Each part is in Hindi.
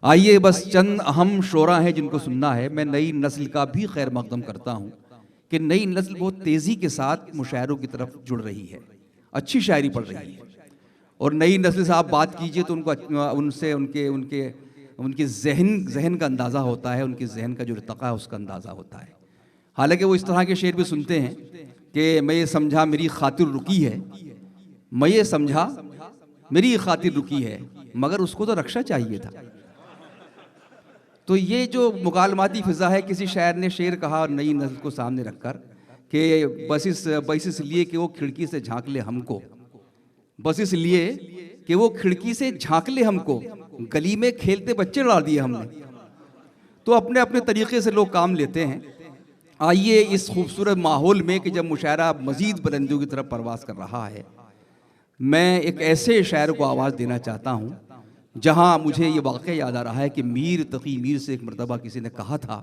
आइए बस चंद अहम शोरा हैं जिनको सुनना है। मैं नई नस्ल का भी खैर मकदम करता हूँ कि नई नस्ल बहुत तेज़ी के साथ मुशायरों की तरफ जुड़ रही है, अच्छी शायरी पढ़ रही है। और नई नस्ल से आप बात कीजिए तो उनको उनसे उनके उनके उनके जहन का अंदाज़ा होता है, उनके जहन का जो इर्तक़ा है उसका अंदाज़ा होता है। हालांकि वो इस तरह के शेर भी सुनते हैं कि मैं ये समझा मेरी खातिर रुकी है, मैं ये समझा मेरी खातिर रुकी है, मगर उसको तो रक्षा चाहिए था। तो ये जो मुकालमाती फ़िज़ा है, किसी शायर ने शेर कहा नई नस्ल को सामने रखकर कि बस इसलिए कि वो खिड़की से झांक ले हमको, बस इसलिए कि वो खिड़की से झांक ले हमको, गली में खेलते बच्चे डाल दिए हमने। तो अपने अपने तरीक़े से लोग काम लेते हैं। आइए इस खूबसूरत माहौल में कि जब मुशायरा मज़ीद बुलंदियों की तरफ परवास कर रहा है, मैं एक ऐसे शायर को आवाज़ देना चाहता हूँ जहाँ मुझे ये वाक़या याद आ रहा है कि मीर तकी मीर से एक मरतबा किसी ने कहा था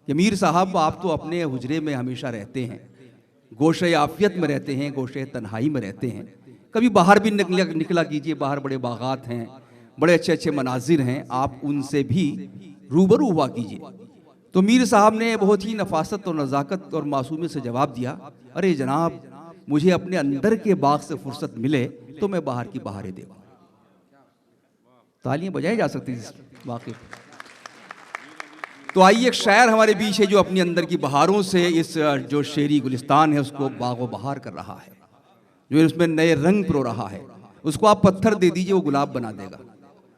कि मीर साहब आप तो अपने हुजरे में हमेशा रहते हैं, गोशे आफ़ियत में रहते हैं, गोशे तन्हाई में रहते हैं, कभी बाहर भी निकला कीजिए, बाहर बड़े बागात हैं, बड़े अच्छे अच्छे मनाजिर हैं, आप उनसे भी रूबरू हुआ कीजिए। तो मीर साहब ने बहुत ही नफासत और नज़ाकत और मासूमियत से जवाब दिया, अरे जनाब मुझे अपने अंदर के बाग से फुर्सत मिले तो मैं बाहर की बहारें देखूँ। तालियां बजाई जा सकती इस वाक़े। तो आइए एक शायर हमारे बीच है जो अपने अंदर की बहारों से इस जो शेरी गुलिस्तान है उसको बागो बहार कर रहा है, जो उसमें नए रंग पिरो रहा है। उसको आप पत्थर दे दीजिए वो गुलाब बना देगा,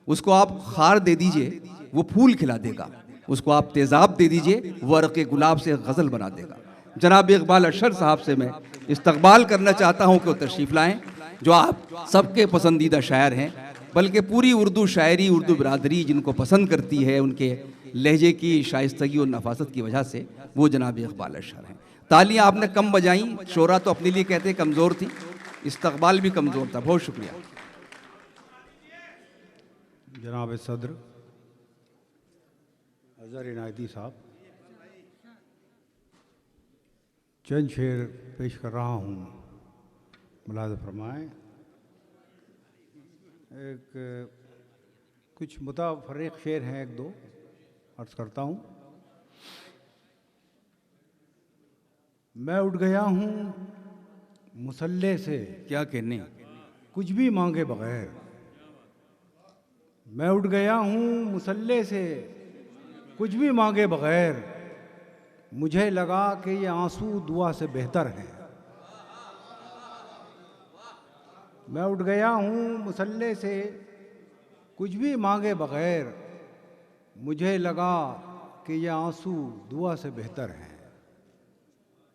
उसको आप खार दे दीजिए वो फूल खिला देगा, उसको आप तेज़ाब दे दीजिए वो अर्क़े गुलाब से गज़ल बना देगा। जनाब इकबाल अशर साहब से मैं इस्तकबाल करना चाहता हूँ कि वो तशरीफ़ लाएँ, जो आप सबके पसंदीदा शायर हैं, बल्कि पूरी उर्दू शायरी, उर्दू बिरादरी जिनको पसंद करती है उनके लहजे की शाइस्तगी और नफासत की वजह से, वो जनाब इकबाल अशर हैं। तालियां आपने कम बजाई, शोरा तो अपने लिए कहते कमज़ोर थी, इस्तकबाल भी कमज़ोर था। बहुत शुक्रिया। जनाब सदर अज़हर इनायती साहब, चंद शेर पेश कर रहा हूँ, मुलाज़ा फरमाएँ। एक कुछ मुताफ़र्रिक़ शेर हैं, एक दो अर्ज़ करता हूँ। मैं उठ गया हूँ मुसल्ले से, क्या कहने, कुछ भी मांगे बग़ैर। मैं उठ गया हूँ मुसल्ले से, कुछ भी मांगे बग़ैर। मुझे लगा कि ये आंसू दुआ से बेहतर हैं। मैं उठ गया हूँ मुसल्ले से, कुछ भी मांगे बग़ैर। मुझे लगा कि ये आंसू दुआ से बेहतर हैं।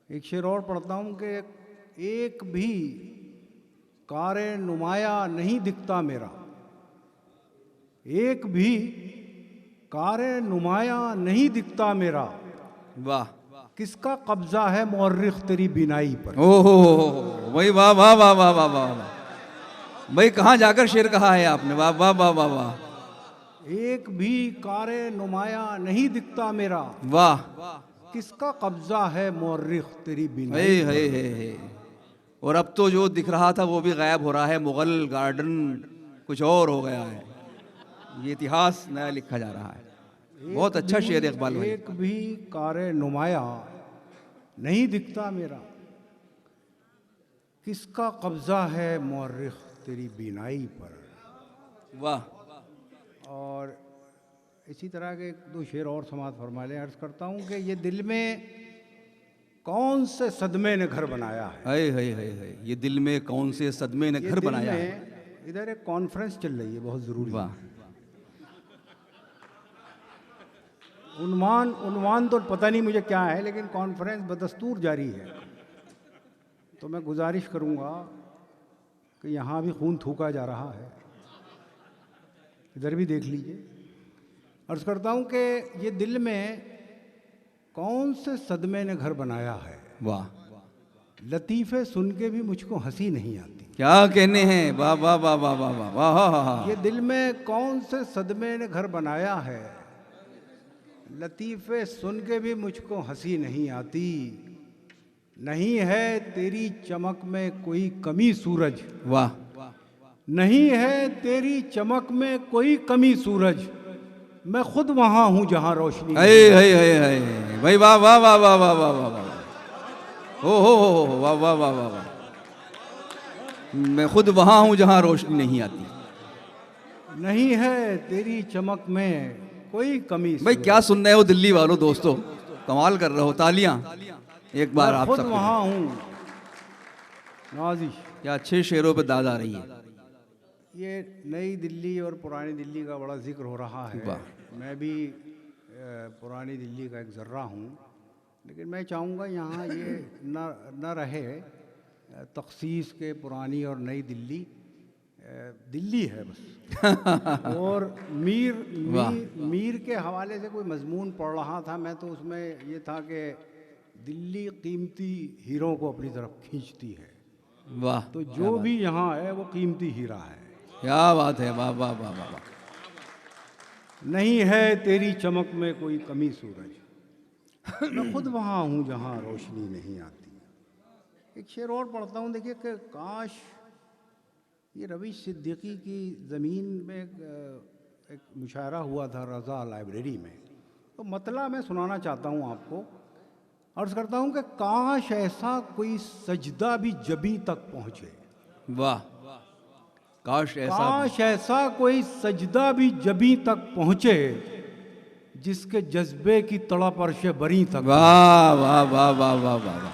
एक शेर और पढ़ता हूँ कि एक भी कारे नुमाया नहीं दिखता मेरा, एक भी कारे नुमाया नहीं दिखता मेरा। वाह, किसका कब्जा है मुअर्रिख तेरी बिनाई पर। ओहो भाई, वाह वाह वाह वाह वाह वाह भाई, कहाँ जाकर शेर कहा है आपने, वाह वाह वाह वाह वाह। एक भी कारे नुमाया नहीं दिखता मेरा, वाह, किसका कब्जा है मुअर्रिख तेरी बिनाई हे पर। हे हे। और अब तो जो दिख रहा था वो भी गायब हो रहा है, मुगल गार्डन कुछ और हो गया है, ये इतिहास नया लिखा जा रहा है। बहुत अच्छा शेर इकबाल भाई। एक भी कारे नुमाया नहीं दिखता मेरा, किसका कब्जा है मुअर्रिख तेरी बिनाई पर। वाह। और इसी तरह के एक दो शेर और समात फरमा लें। अर्ज़ करता हूँ कि ये दिल में कौन से सदमे ने घर बनाया है। हाय हाय हाय हाय, ये दिल में कौन से सदमे ने घर बनाया है। इधर एक कॉन्फ्रेंस चल रही है बहुत ज़रूरी। वाह। उन्वान तो पता नहीं मुझे क्या है, लेकिन कॉन्फ्रेंस बदस्तूर जारी है। तो मैं गुजारिश करूँगा कि यहाँ भी खून थूका जा रहा है, इधर भी देख लीजिए। अर्ज़ करता हूँ कि ये दिल में कौन से सदमे ने घर बनाया है। वाह। लतीफ़े सुन के भी मुझको हंसी नहीं आती। क्या कहने हैं, वाह वाह वाह वाह वाह वाह वाह। ये दिल में कौन से सदमे ने घर बनाया है, लतीफ़े सुन के भी मुझको हंसी नहीं आती। नहीं है तेरी चमक में कोई कमी सूरज। वाह। नहीं है तेरी चमक में कोई कमी सूरज, मैं खुद वहां हूं जहां रोशनी है भाई, वाह वाह वाह वाह वाह वाह वाह वाह, हो वाह वाह वाह वाह वाह। मैं खुद वहां हूं जहां रोशनी नहीं आती। नहीं है तेरी चमक में कोई कमी भाई क्या सुन रहे हो दिल्ली वालों, दोस्तों कमाल कर रहे हो, तालियां एक बार मैं आप खुद सब। वहां हूं नवाजिश। क्या अच्छे शेरों पे दाद आ रही है। ये नई दिल्ली और पुरानी दिल्ली का बड़ा जिक्र हो रहा है। वाह। मैं भी पुरानी दिल्ली का एक ज़र्रा हूँ, लेकिन मैं चाहूँगा यहाँ ये न रहे तखसीस के पुरानी और नई दिल्ली। दिल्ली है बस। और मीर के हवाले से कोई मजमून पढ़ रहा था मैं, तो उसमें ये था कि दिल्ली कीमती हीरों को अपनी तरफ खींचती है। वाह। तो जो भी यहाँ है वो कीमती हीरा है। क्या बात है, वाह वाह वाह वाह वाह। नहीं है तेरी चमक में कोई कमी सूरज, मैं खुद वहाँ हूँ जहाँ रोशनी नहीं आती। एक शेर और पढ़ता हूँ, देखिए कि काश ये रवि सिद्दीकी की ज़मीन में एक मुशायरा हुआ था रज़ा लाइब्रेरी में, तो मतलब मैं सुनाना चाहता हूँ आपको। अर्ज़ करता हूँ कि काश ऐसा कोई सजदा भी जबी तक पहुँचे। वाह। काश ऐसा कोई सजदा भी जबी तक पहुँचे, जिसके जज्बे की तड़प अर्श बरी तक। वाह वाह वाह वाह वाह वाह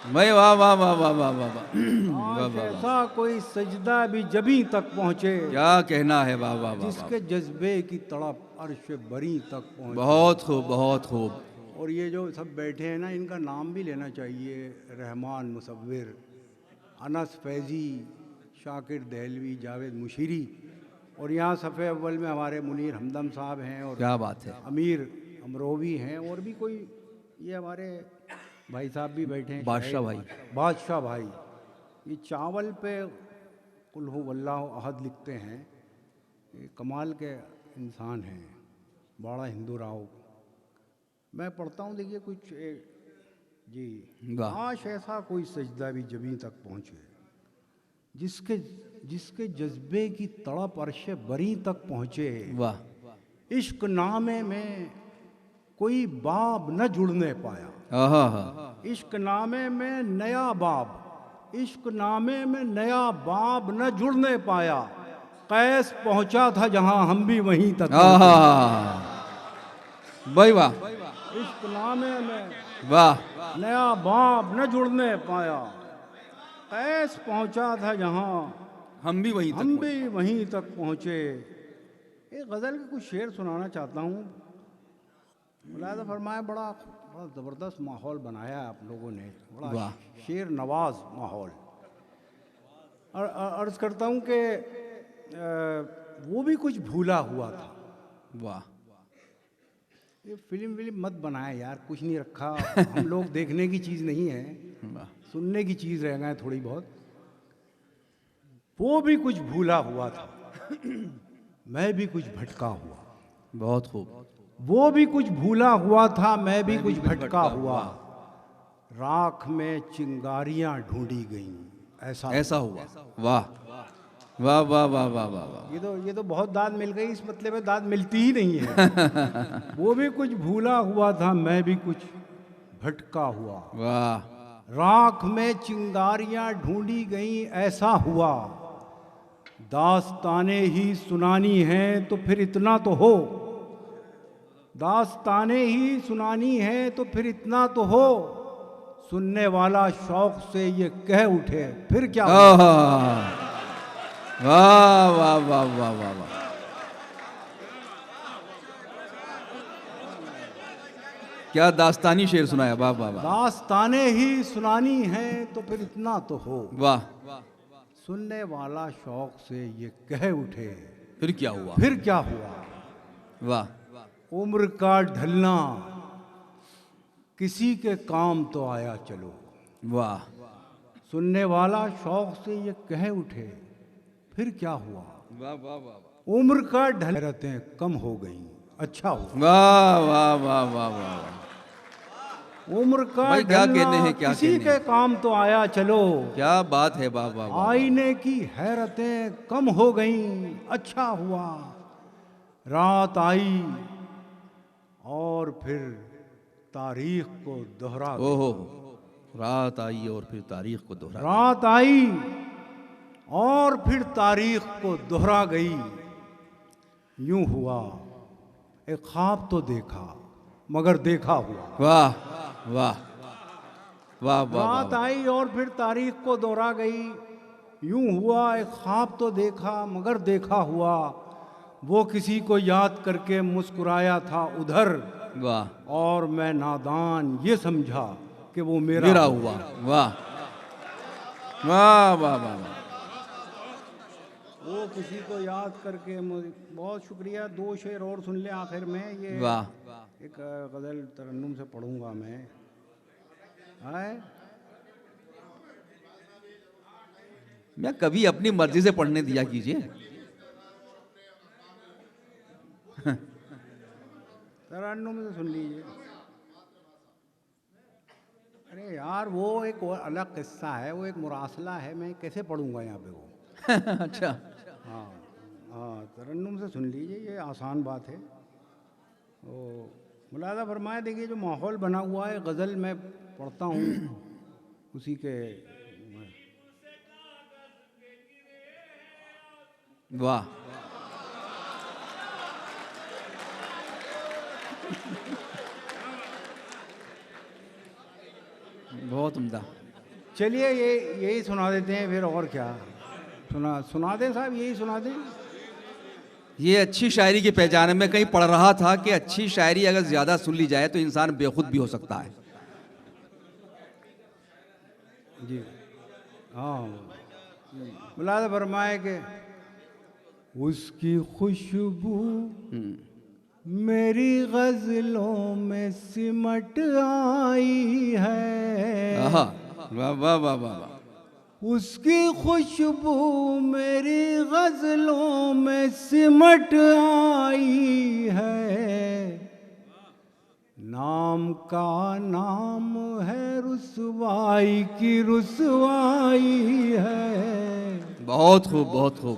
भाई, वाह वाह वाह वाह वाह वाह वाह। ऐसा कोई सजदा भी जबी तक पहुँचे, क्या कहना है, वाह वाह वाह। जिसके जज्बे की तड़प अर्श बरी तक पहुँचे। बहुत खूब, बहुत खूब। और ये जो सब बैठे हैं ना, इनका नाम भी लेना चाहिए। रहमान मुसव्विर, अनस फैज़ी, शाकिर दहलवी, जावेद मुशीरी, और यहाँ सफ़े अव्वल में हमारे मुनीर हमदम साहब हैं, और क्या बात है, अमीर अमरोवी हैं, और भी कोई ये हमारे भाई साहब भी बैठे हैं, बादशाह भाई। ये चावल पे कुल हु वल्लाहु अहद लिखते हैं। ये कमाल के इंसान हैं, बड़ा हिंदू राव। मैं पढ़ता हूँ, देखिए कुछ जी। काश ऐसा कोई सजदा भी जबी तक पहुँचे, जिसके जज्बे की तड़प अर्श बरी तक पहुँचे। वाह। इश्क नामे में कोई बाब न जुड़ने पाया। इश्क नामे में नया बाब, इश्क नामे में नया बाब न जुड़ने पाया। कैस पहुँचा था जहाँ हम भी वहीं तक। भाई वाह। इश्क नामे में वाह, नया बाब न जुड़ने पाया। कैस पहुँचा था जहाँ हम भी वहीं तक पहुँचे। एक गज़ल के कुछ शेर सुनाना चाहता हूँ। मुलाज़ा फरमाए, बड़ा ज़बरदस्त माहौल बनाया है आप लोगों ने, बड़ा शेर नवाज माहौल। अर्ज़ करता हूँ कि वो भी कुछ भूला हुआ था। वाह। ये फिल्म मत बनाए यार, कुछ नहीं रखा। हम लोग देखने की चीज़ नहीं है, सुनने की चीज़ रह गए थोड़ी बहुत। वो भी कुछ भूला हुआ था, मैं भी कुछ भटका हुआ। बहुत खूब। वो भी कुछ भूला हुआ था, मैं भी कुछ भटका हुआ। राख में चिंगारियां ढूंढी गईं, ऐसा हुआ। वाह वाह वाह वाह वाह वाह वाह। ये तो बहुत दाद मिल गई, इस मतलब में दाद मिलती ही नहीं है। वो भी कुछ भूला हुआ था, मैं भी कुछ भटका हुआ। वाह। राख में चिंगारियां ढूंढी गईं, ऐसा हुआ। दास्ताने ही सुनानी है तो फिर इतना तो हो। दास्ताने ही सुनानी है तो फिर इतना तो हो। सुनने वाला शौक से ये कह उठे, फिर क्या हुआ। वाह वाह वाह वाह वाह वाह। क्या दास्तानी शेर सुनाया, वाह वाह वाह। दास्ताने ही सुनानी है तो फिर इतना तो हो। वाह। सुनने वाला शौक से ये कह उठे, फिर क्या हुआ। वाह। उम्र का ढलना किसी के काम तो आया चलो। वाह। सुनने वाला शौक से ये कह उठे, फिर क्या हुआ। वाह वाह वाह। उम्र का ढलरतें कम हो गई, अच्छा हुआ। वाह वाह वाह वाह वाह। उम्र का क्या कहने हैं, क्या किसी के काम तो आया चलो। क्या बात है, वाह वाह। आईने की हैरतें कम हो गईं, अच्छा हुआ। रात आई और फिर तारीख को दोहरा गई। ओहो, रात आई और फिर तारीख को दोहरा गई। रात आई और फिर तारीख को दोहरा गई। यूं हुआ एक ख्वाब तो देखा मगर देखा हुआ। वाह वाह वाह वाह रात वाह। आई और फिर तारीख को दोहरा गई। यूं हुआ एक ख्वाब तो देखा मगर देखा हुआ। वो किसी को याद करके मुस्कुराया था उधर, वाह, और मैं नादान ये समझा कि वो मेरा मेरा हुआ। वाह वाह वाह वाह वाह। वो किसी को याद करके बहुत शुक्रिया। 2 शेर और सुन ले आखिर में। ये वाह। एक गज़ल तरन्नुम से पढ़ूंगा मैं। आए मैं कभी अपनी मर्जी से पढ़ने दिया कीजिए। तरन्नुम से सुन लीजिए। अरे यार वो एक अलग किस्सा है, वो एक मुरासला है, मैं कैसे पढ़ूंगा यहाँ पे वो। अच्छा, हाँ हाँ, तरन्नुम से सुन लीजिए, ये आसान बात है। तो मुलादा फरमाया, देखिए जो माहौल बना हुआ है, गज़ल मैं पढ़ता हूँ उसी के। वाह, बहुत उम्दा। चलिए यही सुना देते हैं फिर, और क्या सुना दें साहब, यही सुना दें। ये अच्छी शायरी की पहचान है। मैं कहीं पढ़ रहा था कि अच्छी शायरी अगर ज्यादा सुन ली जाए तो इंसान बेखुद भी हो सकता है। जी हाँ, मुलादा फरमाए कि उसकी खुशबू मेरी गज़लों में सिमट आई है। आहा, वाह वाह वाह वाह वाह। उसकी खुशबू मेरी गज़लों में सिमट आई है। नाम का नाम है, रुसवाई की रुसवाई है। बहुत खूब, बहुत खूब।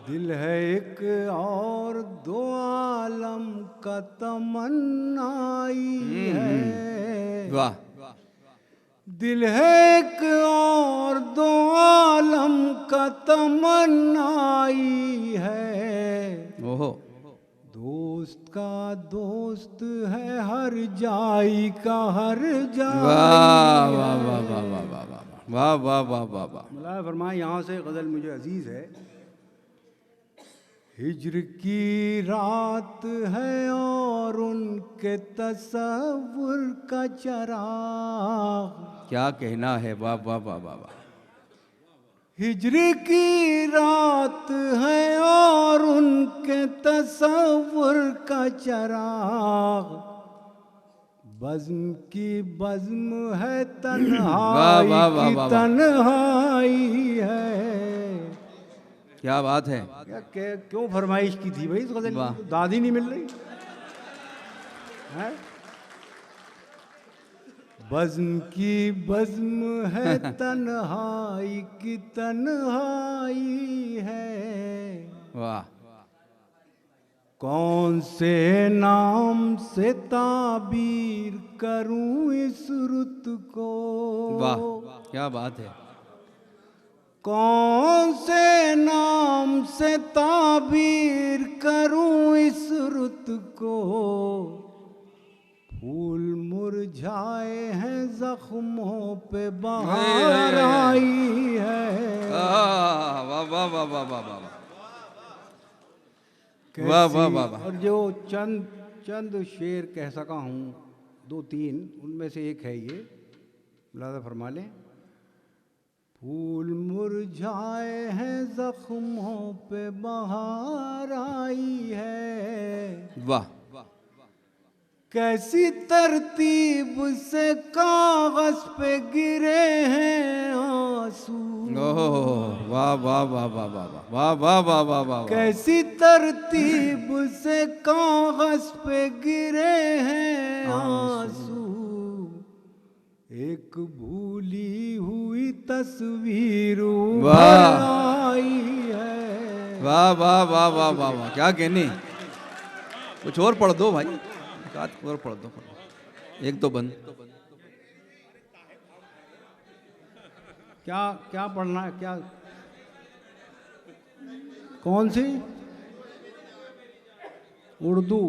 दिल है एक और दो आलम का तमन्नाई है। वाह, दिल है एक और दो आलम का तमन्नाई है। ओहो, दोस्त का दोस्त है हर जाई का हर जाई। वाह वाह वाह वाह वाह वाह वाह वाह वाह वाह वाह। मौलाना फरमाए, यहाँ से गज़ल मुझे अजीज़ है। हिज्र की रात है और उनके तसव्वुर का चराग। क्या कहना है, वाह वाह वाह वाह वाह। हिज्र की रात है और उनके तसव्वुर का चराग। बज़्म की बज़्म है, तन्हाई वाह, वाह, की वाह, वाह। तन्हाई है। क्या बात है। क्यों फरमाइश की थी भाई इस गज़ल वाह। की? दाद ही नहीं मिल रही है। बज़्म की बज़्म है, तन्हाई की तन्हाई है। वाह, कौन से नाम से ताबीर करूं इस रुत को। वाह, क्या बात है। कौन से नाम से ताबीर करूं इस रुत को। फूल मुरझाए हैं, जख्मों पे बहार आई है। वाह वाह वाह वाह वाह वाह वाह। कैसी- वाह वाह वाह वाह। और जो चंद शेर कह सका हूँ, 2-3, उनमें से एक है ये, मुलादा फरमा लें। फूल मुरझाए हैं, जख्मों पे बहार आई है। वाह, कैसी तरतीब से कागज पे गिरे हैं आंसू। ओह, वाह वाह वाह वाह वाह वाह वाह वाह वाह वाह। कैसी तरतीब से कागज पे गिरे हैं आंसू। एक भूली हुई तस्वीर वाह। आई है। वाह वाह वाह वाह वाह वाह, क्या कहने। कुछ और पढ़ दो भाई, एक आध और पढ़ दो, एक तो बंद। क्या क्या पढ़ना है, क्या कौन सी? उर्दू?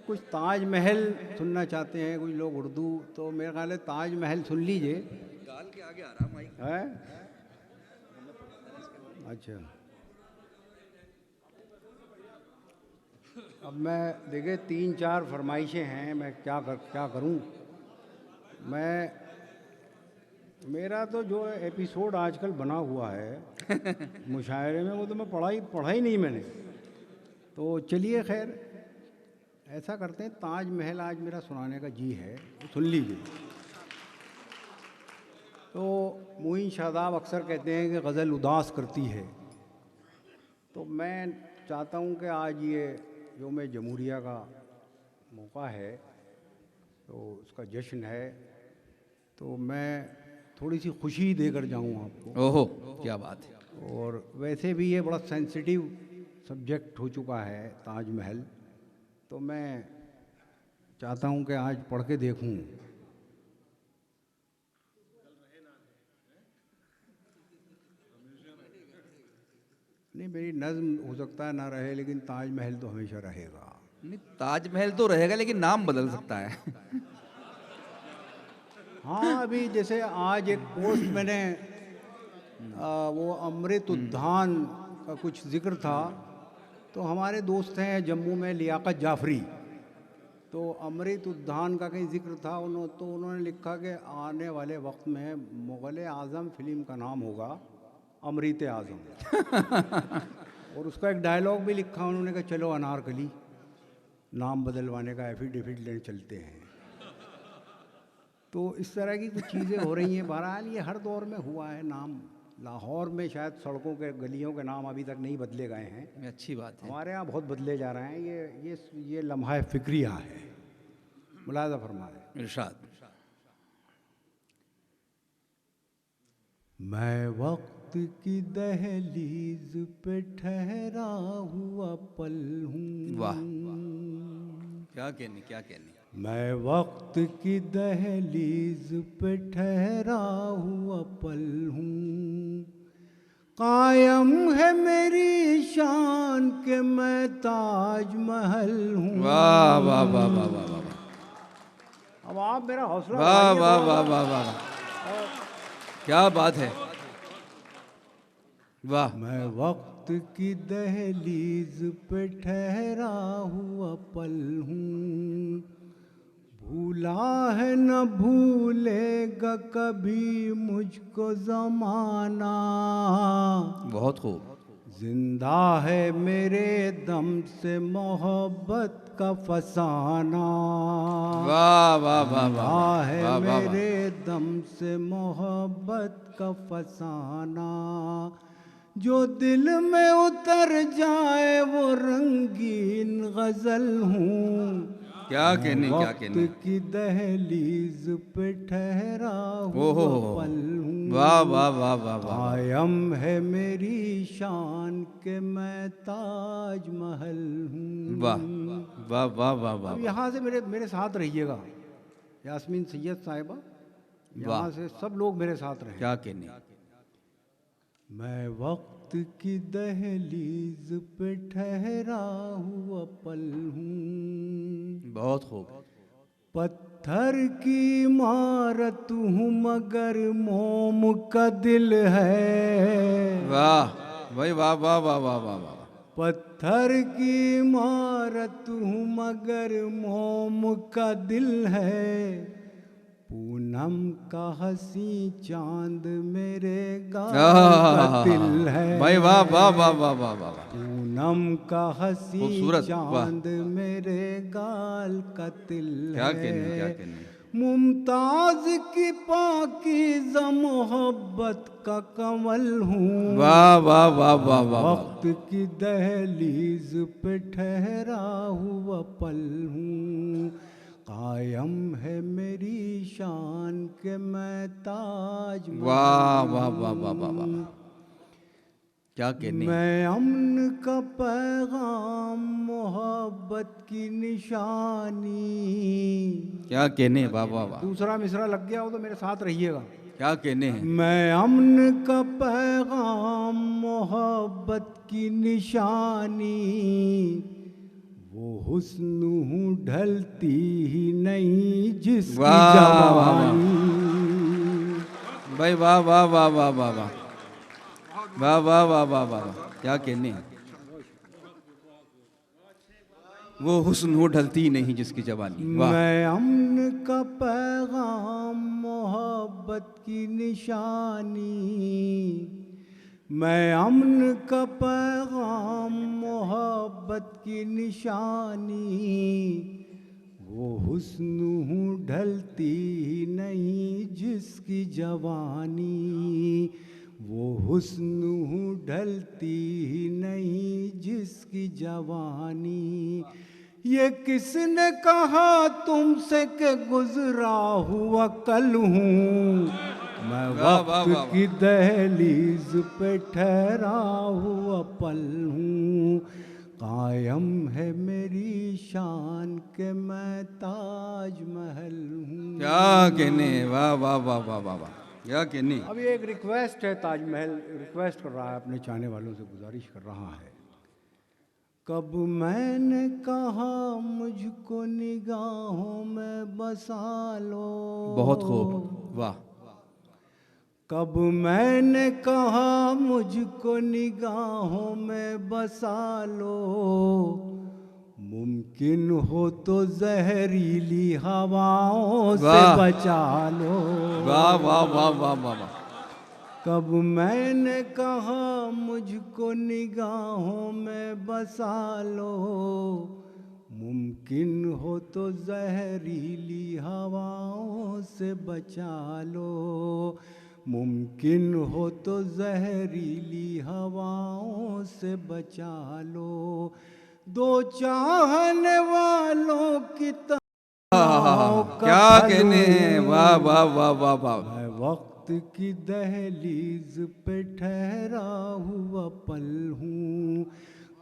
कुछ ताजमहल सुनना चाहते हैं कुछ लोग उर्दू, तो मेरा ख्याल है ताजमहल सुन लीजिए। गाल के आगे आ रहा माइक है? अच्छा, अब मैं देखिए 3-4 फरमाइशें हैं, मैं क्या करूं। मैं मेरा तो जो एपिसोड आजकल बना हुआ है मुशायरे में, वो तो मैं पढ़ा ही नहीं मैंने। तो चलिए खैर, ऐसा करते हैं, ताजमहल आज मेरा सुनाने का जी है, तो सुन लीजिए। तो मोइन शादाब अक्सर कहते हैं कि गज़ल उदास करती है, तो मैं चाहता हूं कि आज ये यौम जमहूरिया का मौका है, तो उसका जश्न है, तो मैं थोड़ी सी खुशी देकर जाऊं आपको। ओहो, क्या बात है। और वैसे भी ये बड़ा सेंसिटिव सब्जेक्ट हो चुका है ताजमहल, तो मैं चाहता हूं कि आज पढ़ के देखूं। नहीं, मेरी नज़्म हो सकता है ना रहे, लेकिन ताजमहल तो हमेशा रहेगा। नहीं, ताजमहल तो रहेगा लेकिन नाम बदल सकता है। हाँ, अभी जैसे आज एक पोस्ट मैंने वो अमृत उद्यान का कुछ जिक्र था, तो हमारे दोस्त हैं जम्मू में लियाकत जाफरी, तो अमृत उद्यान का कहीं जिक्र था, उन्होंने लिखा कि आने वाले वक्त में मुग़ल आज़म फिल्म का नाम होगा अमृत आज़म। और उसका एक डायलॉग भी लिखा उन्होंने कि चलो अनारकली, नाम बदलवाने का एफिडेविट लेने चलते हैं। तो इस तरह की कुछ चीज़ें हो रही हैं। बहरहाल ये हर दौर में हुआ है। नाम लाहौर में शायद सड़कों के गलियों के नाम अभी तक नहीं बदले गए हैं, अच्छी बात है। हमारे यहाँ बहुत बदले जा रहे हैं। ये लम्हा फ़िक्रिया है, मुलाज़ा फरमाएं। इरशाद। मैं वक्त की दहलीज पे ठहरा हुआ पल हूँ। वाह, क्या कहने, क्या कहने। मैं वक्त की दहलीज पे ठहरा हुआ पल हूँ। कायम है मेरी शान के मैं ताजमहल हूँ। वाह वाह वाह वाह वाह वाह। अब आप मेरा हौसला वाह बढ़ाइए वाह थोड़ा वाह सा। वाह वाह, क्या बात है। वाह। मैं वक्त की दहलीज पे ठहरा हुआ पल हूँ। भूला है न भूलेगा कभी मुझको ज़माना। बहुत खूब। जिंदा है मेरे दम से मोहब्बत का फसाना। वाह वाह वाह वाह जिंदा है वाह वाह वाह। मेरे दम से मोहब्बत का फसाना। जो दिल में उतर जाए वो रंगीन गजल हूँ। क्या कहने, क्या वक्त कहने। की दहलीज पे ठहरा ओहो, हुआ पल हूँ। वाह वाह वाह वाह वाह। कायम है मेरी शान के मैं ताजमहल हूँ। वाह वाह वाह वाह वाह। अब यहाँ से मेरे साथ रहिएगा, यास्मीन सैयद साहिबा, यहाँ से सब लोग मेरे साथ रहें। क्या कहने। मैं वक्त की दहलीज पे ठहरा हुआ पल हूँ। बहुत खूब। पत्थर की इमारत हूँ मगर मोम का दिल है। वाह भाई, वाह वाह वाह वाह वाह वाह। पत्थर की इमारत हूँ मगर मोम का दिल है। पूनम का हंसी चांद मेरे गाल का तिल है। भाई वाह वाह वाह वाह वाह वाह। पूनम का हंसी खूबसूरत, वाह। चांद मेरे गाल का तिल क्या है। कहने, क्या कहने। मुमताज की पाकीज़ा मोहब्बत का कमल हूँ। वाह वाह वाह वाह वाह। वक्त की दहलीज पे ठहरा हुआ पल हूँ। कायम है मेरी शान के मैं ताजमहल। वाह वाह वाह वाह वाह वाह। क्या कहने। मैं अमन का पैगाम मोहब्बत की निशानी। क्या कहने, वाह वाह वाह। दूसरा मिसरा लग गया हो तो मेरे साथ रहिएगा। क्या कहने हैं। मैं अमन का पैगाम मोहब्बत की निशानी, वो हुस्न हूँ ढलती ही नहीं जिसकी वाह, जवानी। भाई वाह वाह वाह वाह वाह वाह वाह वाह वाह वाह वाह। क्या कहने हैं। वो हुस्न हो ढलती नहीं जिसकी जवानी। वाह। मैं अमन का पैगाम मोहब्बत की निशानी, मैं अमन का पैगाम मोहब्बत की निशानी, वो हुस्न हूँ ढलती ही नहीं जिसकी जवानी, वो हुस्न हूँ ढलती ही नहीं जिसकी जवानी। ये किसने कहा तुमसे कि गुजरा हुआ कल हूँ, मैं वाह, वाह, वक्त वाह, वाह। की दहलीज पे ठहरा हुआ पल हूँ। कायम है मेरी शान के मैं ताजमहल हूँ। क्या कहने। वाह वाह वाह वाह वाह वाह। क्या कहने। अब ये एक रिक्वेस्ट है, ताजमहल रिक्वेस्ट कर रहा है, अपने चाहने वालों से गुजारिश कर रहा है। कब मैंने कहा मुझको निगाहों में बसा लो, बहुत खूब, वाह। कब मैंने कहा मुझको निगाहों में बसा लो, मुमकिन हो तो जहरीली हवाओं से वाह। बचा लो। वाह वाह वाह वाह वाह वाह। कब मैंने कहा मुझको निगाहों में बसा लो, मुमकिन हो तो जहरीली हवाओं से बचा लो, मुमकिन हो तो जहरीली हवाओं से बचा लो। दो चाहने वालों की तमन्नाओं का क्या फल कहने हैं। हूँ। वाह वाह वाह वाह वाह। मैं वक्त की दहलीज पे ठहरा हुआ पल हूँ,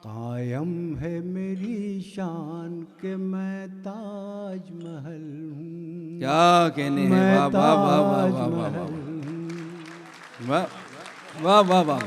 कायम है मेरी शान के मैं ताजमहल हूँ। क्या कहने हैं। मैं वाह वाह वाह वाह वाह वाह ताजमहल हूँ। वाह वाह वाह वाह।